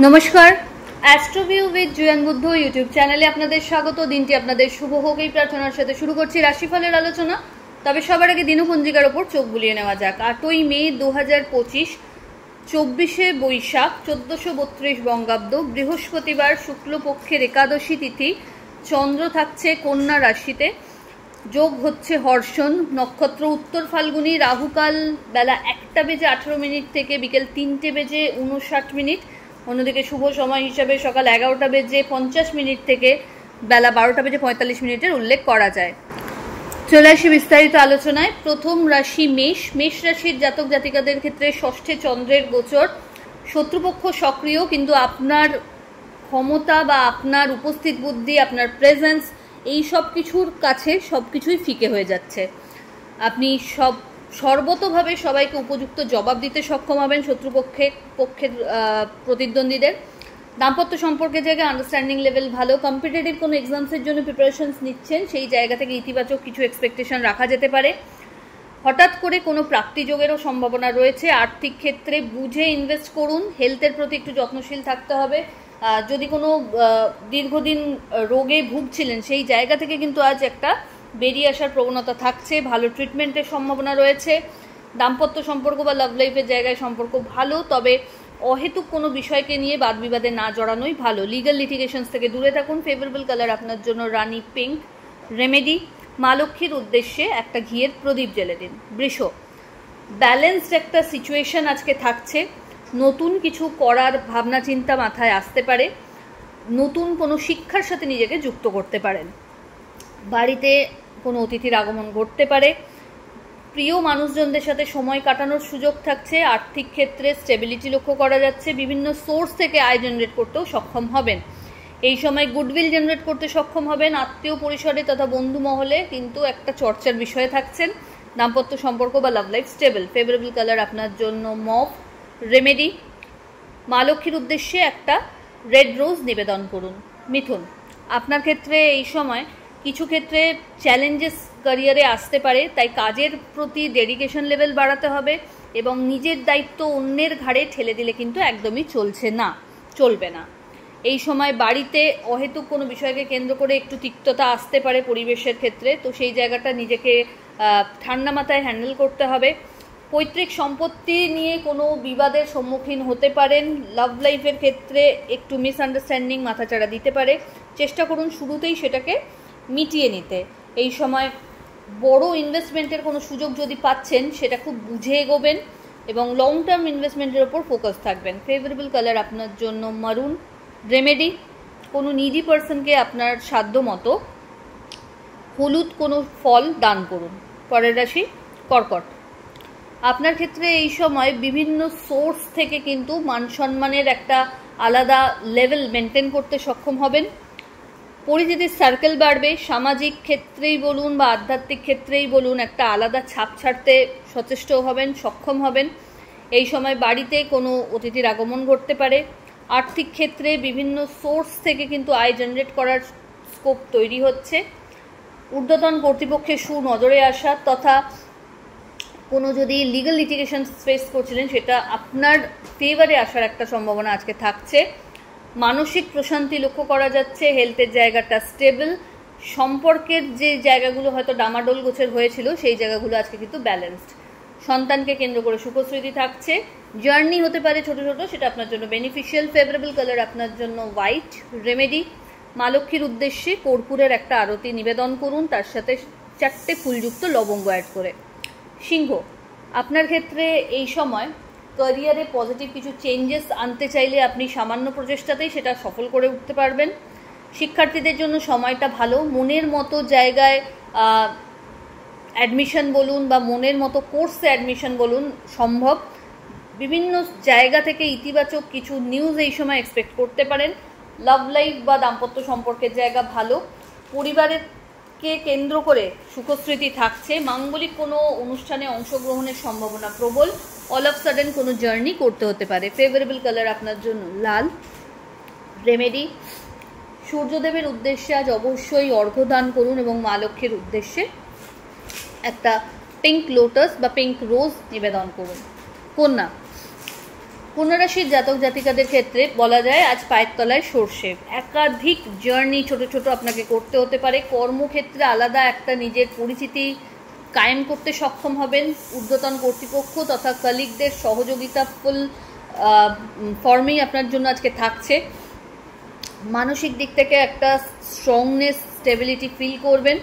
নমস্কার, অ্যাস্ট্রোভিউ with Juan Buddha YouTube চ্যানেলে আপনাদের স্বাগত। দিনটি আপনাদের শুভ হোক এই প্রার্থনার সাথে শুরু করছি রাশিফলের আলোচনা। তবে সবার আগে দিনপঞ্জিকার ওপর চোখ বুলিয়ে নেওয়া যাক। 8ই মে 2025, 24শে বৈশাখ 1432 বঙ্গাব্দ, বৃহস্পতিবার, শুক্লপক্ষের একাদশী তিথি। চন্দ্র থাকছে কন্যা রাশিতে, যোগ হচ্ছে হর্ষণ, নক্ষত্র উত্তর ফাল্গুনী, রাহুকাল বেলা 1:18 থেকে বিকেল 3:59। অন্যদিকে শুভ সময় হিসাবে সকাল 11:50 থেকে বেলা 12:45 উল্লেখ করা যায়। চলে আসি বিস্তারিত আলোচনায়। প্রথম রাশি মেষ। মেষ রাশির জাতক জাতিকাদের ক্ষেত্রে ষষ্ঠে চন্দ্রের গোচর। শত্রুপক্ষ সক্রিয়, কিন্তু আপনার ক্ষমতা বা আপনার উপস্থিত বুদ্ধি, আপনার প্রেজেন্স, এই সব কিছুর কাছে সব কিছুই ফিকে হয়ে যাচ্ছে। আপনি সর্বতোভাবে সবাইকে উপযুক্ত জবাব দিতে সক্ষম হবেন পক্ষের প্রতিদ্বন্দ্বীদের। দাম্পত্য সম্পর্কের জায়গায় আন্ডারস্ট্যান্ডিং লেভেল ভালো। কম্পিটিটিভ কোনো এক্সামসের জন্য প্রিপারেশনস নিচ্ছেন, সেই জায়গা থেকে ইতিবাচক কিছু এক্সপেকটেশন রাখা যেতে পারে। হঠাৎ করে কোনো প্রাপ্তিযোগেরও সম্ভাবনা রয়েছে। আর্থিক ক্ষেত্রে বুঝে ইনভেস্ট করুন। হেলথের প্রতি একটু যত্নশীল থাকতে হবে। যদি কোনো দীর্ঘদিন রোগে ভুগছিলেন, সেই জায়গা থেকে কিন্তু আজ একটা বেরিয়ে আসার প্রবণতা থাকছে। ভালো ট্রিটমেন্টের সম্ভাবনা রয়েছে। দাম্পত্য সম্পর্ক বা লাভ লাইফের জায়গায় সম্পর্ক ভালো, তবে অহেতুক কোনো বিষয়কে নিয়ে বাদ বিবাদে না জড়ানোই ভালো। লিগ্যাল লিটিগেশনস থেকে দূরে থাকুন। ফেভারেবল কালার আপনার জন্য রানি পিঙ্ক। রেমেডি, মা লক্ষ্মীর উদ্দেশ্যে একটা ঘিয়ের প্রদীপ জ্বেলে দিন। বৃষ, ব্যালেন্সড একটা সিচুয়েশন আজকে থাকছে। নতুন কিছু করার ভাবনা চিন্তা মাথায় আসতে পারে। নতুন কোনো শিক্ষার সাথে নিজেকে যুক্ত করতে পারেন। বাড়িতে কোনো অতিথির আগমন ঘটতে পারে। প্রিয় মানুষজনদের সাথে সময় কাটানোর সুযোগ থাকছে। আর্থিক ক্ষেত্রে স্টেবিলিটি লক্ষ্য করা যাচ্ছে। বিভিন্ন সোর্স থেকে আয় জেনারেট করতেও সক্ষম হবেন। এই সময় গুডউইল জেনারেট করতে সক্ষম হবেন। আত্মীয় পরিসরে তথা বন্ধু মহলে কিন্তু একটা চর্চার বিষয়ে থাকছেন। দাম্পত্য সম্পর্ক বা love life stable. Favourable colour আপনার জন্য মভ। রেমেডি, মা লক্ষ্মীর উদ্দেশ্যে একটা রেড রোজ নিবেদন করুন। মিথুন, আপনার ক্ষেত্রে এই সময় কিছু ক্ষেত্রে চ্যালেঞ্জেস ক্যারিয়ারে আসতে পারে, তাই কাজের প্রতি ডেডিকেশন লেভেল বাড়াতে হবে এবং নিজের দায়িত্ব অন্যের ঘাড়ে ঠেলে দিলে কিন্তু একদমই চলবে না। এই সময় বাড়িতে অহেতুক কোনো বিষয়কে কেন্দ্র করে একটু তিক্ততা আসতে পারে পরিবেশের ক্ষেত্রে, তো সেই জায়গাটা নিজেকে ঠান্ডা মাথায় হ্যান্ডেল করতে হবে। পৈতৃক সম্পত্তি নিয়ে কোনো বিবাদের সম্মুখীন হতে পারেন। লাভ লাইফের ক্ষেত্রে একটু মিসআন্ডারস্ট্যান্ডিং মাথাচাড়া দিতে পারে। চেষ্টা করুন শুরুতেই সেটাকে মিটিয়ে নিতে। এই সময় বড় ইনভেস্টমেন্টের কোনো সুযোগ যদি পাচ্ছেন, সেটা খুব বুঝে এগোবেন এবং লং টার্ম ইনভেস্টমেন্টের ওপর ফোকাস থাকবেন। ফেভারেবল কালার আপনার জন্য মারুন। রেমেডি, কোনো নিডি পার্সনকে আপনার সাধ্য মতো হলুদ কোনো ফল দান করুন। পরের রাশি কর্কট। আপনার ক্ষেত্রে এই সময় বিভিন্ন সোর্স থেকে কিন্তু মান সম্মানের একটা আলাদা লেভেল মেনটেন করতে সক্ষম হবেন। পরিচিতির সার্কেল বাড়বে। সামাজিক ক্ষেত্রেই বলুন বা আধ্যাত্মিক ক্ষেত্রেই বলুন, একটা আলাদা ছাপ ছাড়তে সচেষ্ট হবেন, সক্ষম হবেন। এই সময় বাড়িতে কোনো অতিথির আগমন ঘটতে পারে। আর্থিক ক্ষেত্রে বিভিন্ন সোর্স থেকে কিন্তু আয় জেনারেট করার স্কোপ তৈরি হচ্ছে। ঊর্ধ্বতন কর্তৃপক্ষের সুনজরে আসা তথা কোনো যদি লিগ্যাল লিটিগেশন ফেস করছিলেন, সেটা আপনার ফেভারে আসার একটা সম্ভাবনা আজকে থাকছে। মানসিক প্রশান্তি লক্ষ্য করা যাচ্ছে। হেলথের জায়গাটা স্টেবল। সম্পর্কের যে জায়গাগুলো হয়তো ডামাডোল গোছের হয়েছিল, সেই জায়গাগুলো আজকে কিন্তু ব্যালেন্সড। সন্তানকে কেন্দ্র করে সুখস্মৃতি থাকছে। জার্নি হতে পারে ছোট ছোট, সেটা আপনার জন্য বেনিফিশিয়াল। ফেভারেবল কালার আপনার জন্য হোয়াইট। রেমেডি, মা লক্ষ্মীর উদ্দেশ্যে কর্পূরের একটা আরতি নিবেদন করুন, তার সাথে 4টে ফুলযুক্ত লবঙ্গ অ্যাড করে। সিংহ, আপনার ক্ষেত্রে এই সময় ক্যারিয়ারে পজিটিভ কিছু চেঞ্জেস আনতে চাইলে আপনি সামান্য প্রচেষ্টাতেই সেটা সফল করে উঠতে পারবেন। শিক্ষার্থীদের জন্য সময়টা ভালো। মনের মতো জায়গায় অ্যাডমিশন বলুন বা মনের মতো কোর্সে অ্যাডমিশন বলুন সম্ভব। বিভিন্ন জায়গা থেকে ইতিবাচক কিছু নিউজ এই সময় এক্সপেক্ট করতে পারেন। লাভ লাইফ বা দাম্পত্য সম্পর্কের জায়গা ভালো। পরিবারের কে কেন্দ্র করে সুখস্মৃতি থাকছে। মাঙ্গলিক কোনো অনুষ্ঠানে অংশগ্রহণের সম্ভাবনা প্রবল। অল অফ সাডেন কোনো জার্নি করতে হতে পারে। ফেভারেবল কালার আপনার জন্য লাল। রেমেডি, সূর্যদেবের উদ্দেশ্যে আজ অবশ্যই অর্ঘ্যদান করুন এবং মা লক্ষ্মীর উদ্দেশ্যে একটা পিঙ্ক লোটাস বা পিঙ্ক রোজ নিবেদন করুন। কন্যা, কন্যা রাশির জাতক জাতিকাদের ক্ষেত্রে বলা যায় আজ পায়ের তলায় সর্ষে। একাধিক জার্নি ছোট ছোট আপনাকে করতে হতে পারে। কর্মক্ষেত্রে আলাদা একটা নিজের পরিচিতি কায়েম করতে সক্ষম হবেন। ঊর্ধ্বতন কর্তৃপক্ষ তথা কলিগদের সহযোগিতা ফুল ফর্মেই আপনার জন্য আজকে থাকছে। মানসিক দিক থেকে একটা স্ট্রংনেস, স্টেবিলিটি ফিল করবেন।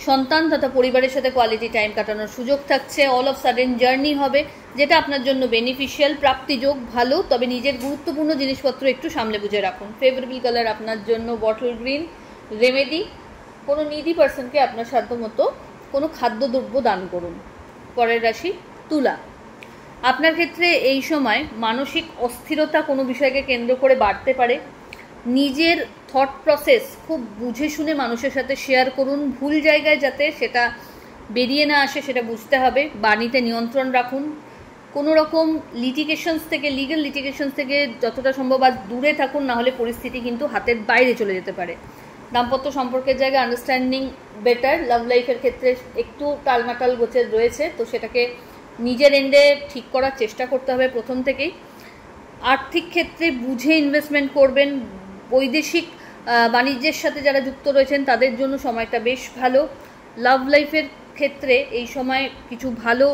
সন্তান তথা পরিবারের সাথে কোয়ালিটি টাইম কাটানোর সুযোগ থাকছে। অল অফ সাডেন জার্নি হবে, যেটা আপনার জন্য বেনিফিশিয়াল। প্রাপ্তিযোগ ভালো, তবে নিজের গুরুত্বপূর্ণ জিনিসপত্র একটু সামলে বুঝে রাখুন। ফেভারেবল কালার আপনার জন্য বটল গ্রিন। রেমেডি, কোনো নিডি পার্সনকে আপনার সাধ্যমতো কোনো খাদ্যদ্রব্য দান করুন। পরের রাশি তুলা। আপনার ক্ষেত্রে এই সময় মানসিক অস্থিরতা কোনো বিষয়কে কেন্দ্র করে বাড়তে পারে। নিজের থট প্রসেস খুব বুঝে শুনে মানুষের সাথে শেয়ার করুন। ভুল জায়গায় যাতে সেটা বেরিয়ে না আসে সেটা বুঝতে হবে। বাণীতে নিয়ন্ত্রণ রাখুন। কোনো রকম লিটিগেশনস থেকে, লিগ্যাল লিটিগেশনস থেকে যতটা সম্ভব আজ দূরে থাকুন, নাহলে পরিস্থিতি কিন্তু হাতের বাইরে চলে যেতে পারে। দাম্পত্য সম্পর্কের জায়গায় আন্ডারস্ট্যান্ডিং বেটার। লাভ লাইফের ক্ষেত্রে একটু টালমাটাল গোছের রয়েছে, তো সেটাকে নিজের এন্ডে ঠিক করার চেষ্টা করতে হবে প্রথম থেকেই। আর্থিক ক্ষেত্রে বুঝে ইনভেস্টমেন্ট করবেন। বৈদেশিক বাণিজ্যের সাথে যারা যুক্ত রয়েছেন তাদের জন্য সময়টা বেশ ভালো। লাভ লাইফের ক্ষেত্রে এই সময় কিছু ভালো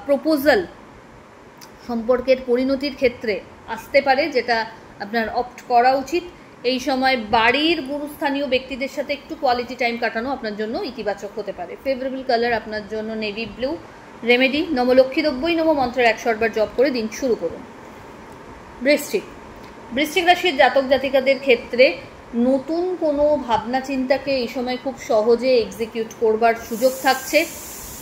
প্রপোজাল সম্পর্কের পরিণতির ক্ষেত্রে আসতে পারে, যেটা আপনার অপ্ট করা উচিত। এই সময় বাড়ির গুরুস্থানীয় ব্যক্তিদের সাথে একটু কোয়ালিটি টাইম কাটানো আপনার জন্য ইতিবাচক হতে পারে। ফেভারেবল কালার আপনার জন্য নেভি ব্লু। রেমেডি, নবলক্ষ্মী দ্রব্যই নব মন্ত্রের 108 বার জপ করে দিন শুরু করুন। বৃশ্চিক। বৃশ্চিক রাশির জাতক জাতিকাদের ক্ষেত্রে নতুন কোনো ভাবনা চিন্তাকে এই সময় খুব সহজে এক্সিকিউট করবার সুযোগ থাকছে।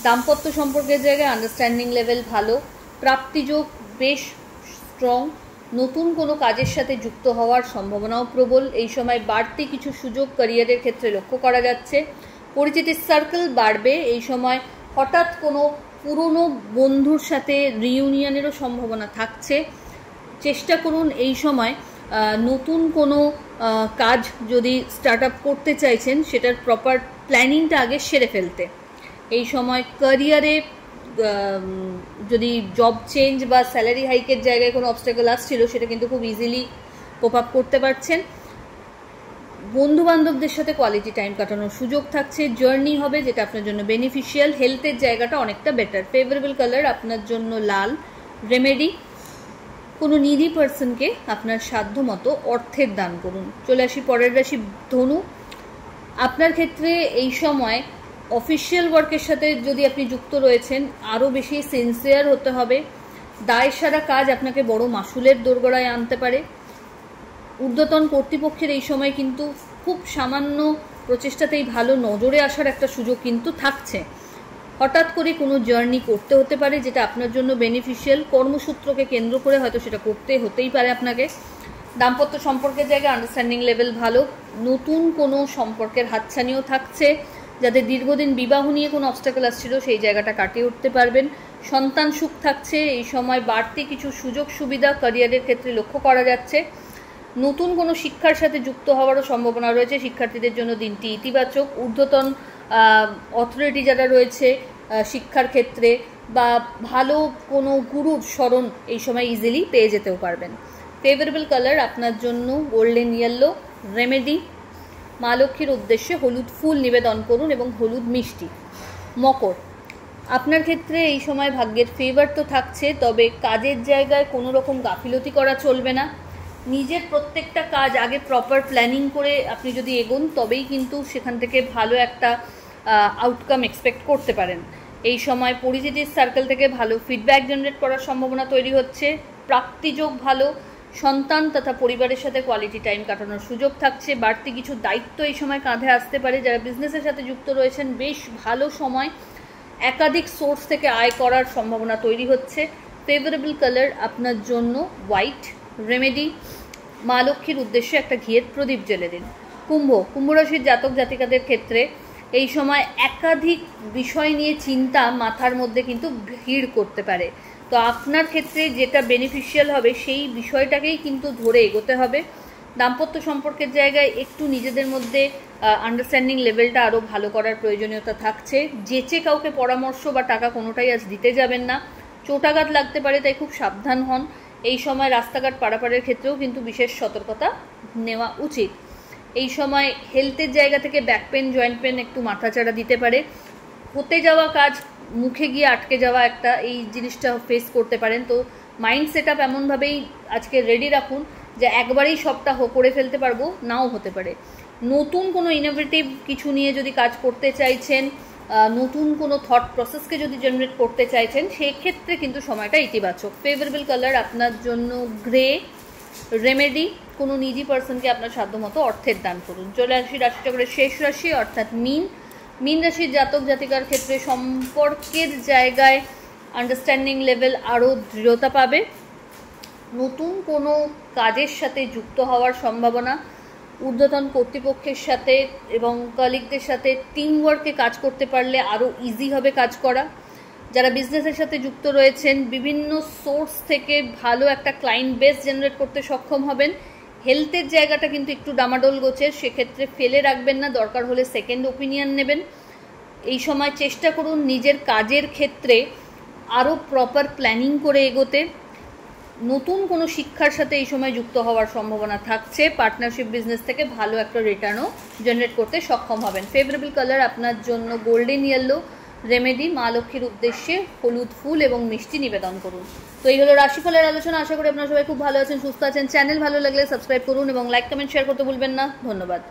দাম্পত্য সম্পর্কের জায়গায় আন্ডারস্ট্যান্ডিং লেভেল ভালো। প্রাপ্তিযোগ বেশ স্ট্রং। নতুন কোনো কাজের সাথে যুক্ত হওয়ার সম্ভাবনাও প্রবল। এই সময় বাড়তি কিছু সুযোগ ক্যারিয়ারের ক্ষেত্রে লক্ষ্য করা যাচ্ছে। পরিচিতির সার্কেল বাড়বে। এই সময় হঠাৎ কোনো পুরনো বন্ধুর সাথে রিইউনিয়নেরও সম্ভাবনা থাকছে। চেষ্টা করুন এই সময় নতুন কোনো কাজ যদি স্টার্ট আপ করতে চাইছেন সেটার প্রপার প্ল্যানিংটা আগে সেরে ফেলতে। এই সময় ক্যারিয়ারে যদি জব চেঞ্জ বা স্যালারি হাইকের জায়গায় কোনো অবস্টাকল আসছিল সেটা কিন্তু খুব ইজিলি কোপ আপ করতে পারছেন। বন্ধু বান্ধবদের সাথে কোয়ালিটি টাইম কাটানোর সুযোগ থাকছে। জার্নি হবে, যেটা আপনার জন্য বেনিফিশিয়াল। হেলথের জায়গাটা অনেকটা বেটার। ফেভারেবল কালার আপনার জন্য লাল। রেমেডি, কোনো নিডি পার্সনকে আপনার সাধ্য মতো অর্থের দান করুন। চলে আসি পরের রাশি ধনু। আপনার ক্ষেত্রে এই সময় অফিসিয়াল ওয়ার্কের সাথে যদি আপনি যুক্ত রয়েছেন আরও বেশি সিনসিয়ার হতে হবে। দায় সারা কাজ আপনাকে বড় মাসুলের দোরগোড়ায় আনতে পারে। ঊর্ধ্বতন কর্তৃপক্ষের এই সময় কিন্তু খুব সামান্য প্রচেষ্টাতেই ভালো নজরে আসার একটা সুযোগ কিন্তু থাকছে। হঠাৎ করে কোনো জার্নি করতে হতে পারে, যেটা আপনার জন্য বেনিফিশিয়াল। কর্মসূত্রকে কেন্দ্র করে হয়তো সেটা করতে হতেই পারে আপনাকে। দাম্পত্য সম্পর্কের জায়গায় আন্ডারস্ট্যান্ডিং লেভেল ভালো। নতুন কোনো সম্পর্কের হাতছানিও থাকছে। যাদের দীর্ঘদিন বিবাহ নিয়ে কোনো অবস্টাকল আসছিল সেই জায়গাটা কাটিয়ে উঠতে পারবেন। সন্তান সুখ থাকছে। এই সময় বাড়তি কিছু সুযোগ সুবিধা ক্যারিয়ারের ক্ষেত্রে লক্ষ্য করা যাচ্ছে। নতুন কোনো শিক্ষার সাথে যুক্ত হওয়ারও সম্ভাবনা রয়েছে। শিক্ষার্থীদের জন্য দিনটি ইতিবাচক। ঊর্ধ্বতন অথরিটি যারা রয়েছে শিক্ষার ক্ষেত্রে বা ভালো কোনো গুরুর স্মরণ এই সময় ইজিলি পেয়ে যেতেও পারবেন। ফেভারেবল কালার আপনার জন্য গোল্ডেন ইয়েলো। রেমেডি, মা লক্ষ্মীর উদ্দেশ্যে হলুদ ফুল নিবেদন করুন এবং হলুদ মিষ্টি। মকর। আপনার ক্ষেত্রে এই সময় ভাগ্যের ফেভার তো থাকছে, তবে কাজের জায়গায় কোনো রকম গাফিলতি করা চলবে না। নিজের প্রত্যেকটা কাজ আগে প্রপার প্ল্যানিং করে আপনি যদি এগোন তবেই কিন্তু সেখান থেকে ভালো একটা আউটকাম এক্সপেক্ট করতে পারেন। এই সময় পরিচিতির সার্কেল থেকে ভালো ফিডব্যাক জেনারেট করার সম্ভাবনা তৈরি হচ্ছে। প্রাপ্তিযোগ ভালো। সন্তান তথা পরিবারের সাথে কোয়ালিটি টাইম কাটানোর সুযোগ থাকছে। বাড়তি কিছু দায়িত্ব এই সময় কাঁধে আসতে পারে। যারা বিজনেসের সাথে যুক্ত রয়েছেন বেশ ভালো সময়। একাধিক সোর্স থেকে আয় করার সম্ভাবনা তৈরি হচ্ছে। ফেভারেবল কালার আপনার জন্য হোয়াইট। রেমেডি, মা লক্ষ্মীর উদ্দেশ্যে একটা ঘিয়ের প্রদীপ জ্বেলে দিন। কুম্ভ রাশির জাতক জাতিকাদের ক্ষেত্রে এই সময় একাধিক বিষয় নিয়ে চিন্তা মাথার মধ্যে কিন্তু ভিড় করতে পারে। তো আপনার ক্ষেত্রে যেটা বেনিফিশিয়াল হবে সেই বিষয়টাকেই কিন্তু ধরে এগোতে হবে। দাম্পত্য সম্পর্কের জায়গায় একটু নিজেদের মধ্যে আন্ডারস্ট্যান্ডিং লেভেলটা আরও ভালো করার প্রয়োজনীয়তা থাকছে। যেচে কাউকে পরামর্শ বা টাকা কোনোটাই আজ দিতে যাবেন না। চোটাঘাত লাগতে পারে, তাই খুব সাবধান হন। এই সময় রাস্তাঘাট পারাপারের ক্ষেত্রেও কিন্তু বিশেষ সতর্কতা নেওয়া উচিত। এই সময় হেলথের জায়গা থেকে ব্যাক পেন, জয়েন্ট পেন একটু মাথাচাড়া দিতে পারে। হতে যাওয়া কাজ মুখে গিয়ে আটকে যাওয়া একটা এই জিনিসটা ফেস করতে পারেন। তো মাইন্ড সেট আপ এমনভাবেই আজকে রেডি রাখুন যে একবারেই সবটা করে ফেলতে পারবো, নাও হতে পারে। নতুন কোনো ইনোভেটিভ কিছু নিয়ে যদি কাজ করতে চাইছেন, নতুন কোনো থট প্রসেসকে যদি জেনারেট করতে চাইছেন, সেক্ষেত্রে কিন্তু সময়টা ইতিবাচক। ফেভারেবল কালার আপনার জন্য গ্রে। রেমেডি, কোনো নিজি পার্সনকে আপনার সাধ্যমতো অর্থের দান করুন। চলে আসি রাশিচক্রের শেষ রাশি অর্থাৎ মীন রাশির জাতক জাতিকার ক্ষেত্রে সম্পর্কের জায়গায় আন্ডারস্ট্যান্ডিং লেভেল আরও দৃঢ়তা পাবে। নতুন কোনো কাজের সাথে যুক্ত হওয়ার সম্ভাবনা, ঊর্ধ্বতন কর্তৃপক্ষের সাথে এবং কলিগদের সাথে টিমওয়ার্কে কাজ করতে পারলে আরও ইজি হবে কাজ করা। যারা বিজনেসের সাথে যুক্ত রয়েছেন, বিভিন্ন সোর্স থেকে ভালো একটা ক্লায়েন্ট বেস জেনারেট করতে সক্ষম হবেন। হেলথের জায়গাটা কিন্তু একটু ডামাডোল গোছের, সেক্ষেত্রে ফেলে রাখবেন না, দরকার হলে সেকেন্ড ওপিনিয়ন নেবেন। এই সময় চেষ্টা করুন নিজের কাজের ক্ষেত্রে আরও প্রপার প্ল্যানিং করে এগোতে। নতুন কোনো শিক্ষার সাথে এই সময় যুক্ত হওয়ার সম্ভাবনা থাকছে। পার্টনারশিপ বিজনেস থেকে ভালো একটা রিটার্নও জেনারেট করতে সক্ষম হবেন। ফেভারেবল কালার আপনার জন্য গোল্ডেন ইয়েলো। রেমেডি, মা লক্ষ্মীর উদ্দেশ্যে হলুদ ফুল এবং মিষ্টি নিবেদন করুন। তো এই হলো রাশিফলের আলোচনা। আশা করি আপনারা সবাই খুব ভালো আছেন, সুস্থ আছেন। চ্যানেল ভালো লাগলে সাবস্ক্রাইব করুন এবং লাইক, কমেন্ট, শেয়ার করতে ভুলবেন না। ধন্যবাদ।